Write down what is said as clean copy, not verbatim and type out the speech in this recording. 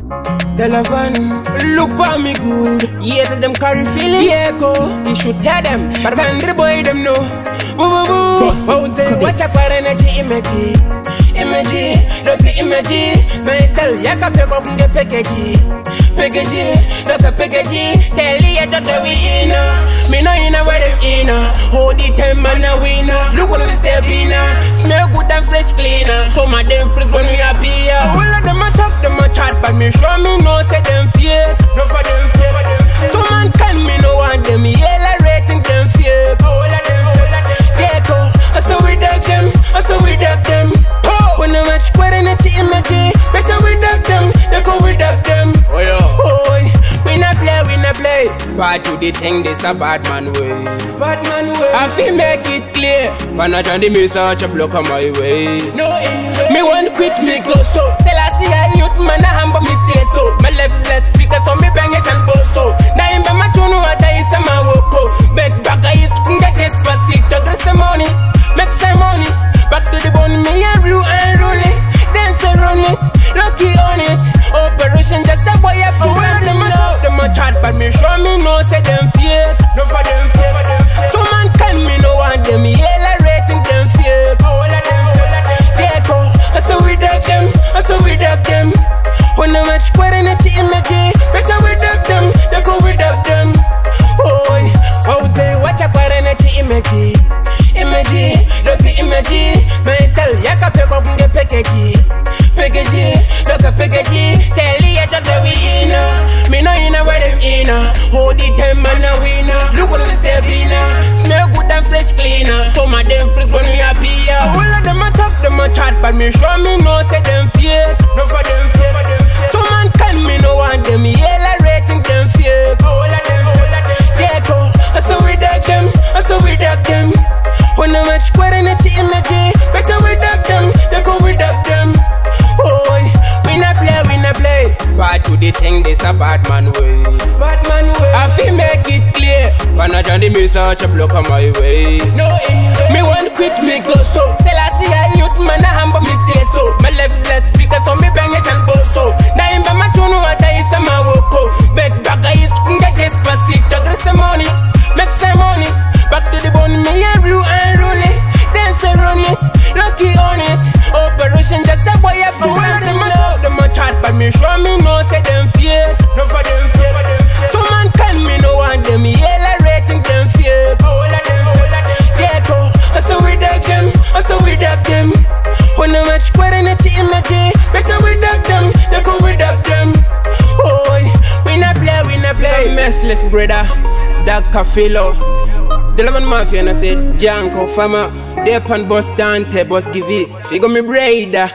Delavan, look for me good. Yeah, them carry feeling. Yeah, go. You should tell them, but can the boy them know? Boo boo boo. Watch out for energy, image. Look at image. My style, yaka pick up the package. Look at package. Tell you that we in. Me no in a where them in. Hold the time and a winner. Look when we step in. Smell good and fresh cleaner. Some of them fresh when we appear. All of them a talk, them a chat, but me show me no say them fear. No for them fear. Some man can me no want them. Yellow rating them fear. All of them fear. Decco, I saw we duck them. I saw we duck them. When I watch quite an image, better we duck them. Decco we duck them. Oh yeah. Oh, we not play. But to the thing this a bad man way. Bad man way. I feel make it clear. When I turn the message a block on my way. No anyway. Me want quit me go so. Say I see a youth man a humble me stay so. My left is let's speak so me bang it and both so. Now in my tune what I is a my woko. Make back I is get this pasito. Get some money. Make some money. Back to the bone me and rule and rule it. Dance around it. Lucky on it. Operation just a boy up. Them a chat but me show me no say them fear. No for them fear. So man can me no want them. Yellow rating them fear. All of them fear. Decco, I saw we duck them. I saw we duck them. When I watch quite an image, better we duck them. Decco we duck them. Oh, they watch a quite an image. Look at image. My style, yaka pick up the package. Look at package. Tell you that we in. Me no in a where them in. Hold the time and a winner. Look when we step in. Smell good and fresh cleaner. Some of them fresh when we appear. All of them a talk, them a chat, but me show me no say them fear. No for them fear. Some man can me no want them. Yellow rating them fear. All of them fear. Decco, I saw we duck them. I saw we duck them. When I watch quite an image, better we duck them. Decco we duck them. We not play. But to the thing this a bad man way. Bad man way. I feel make it clear. When I turn the message a block on my way. No anyway. Me want quit me go so. Say I see a youth man a humble me stay so. My left is let's speak so me bang it and both so. Now in my tune what I is a my woko. Make back I is get this pasito. Get some money. Make some money. Back to the bone me and rule and rule it. Dance around it. Lucky on it. Operation just a boy up. Them a chat but me show me no say them fear. No for them fear. So man can me no want them. Yellow rating them fear. All of them fear. Decco, I saw we duck them. I saw we duck them. When I watch quite an image, better we duck them. Decco we duck them. We not play. Some messless brother. That filo. The 11 mafia and I said Janko Fama. They pan boss Dante boss give it. Figure me braider.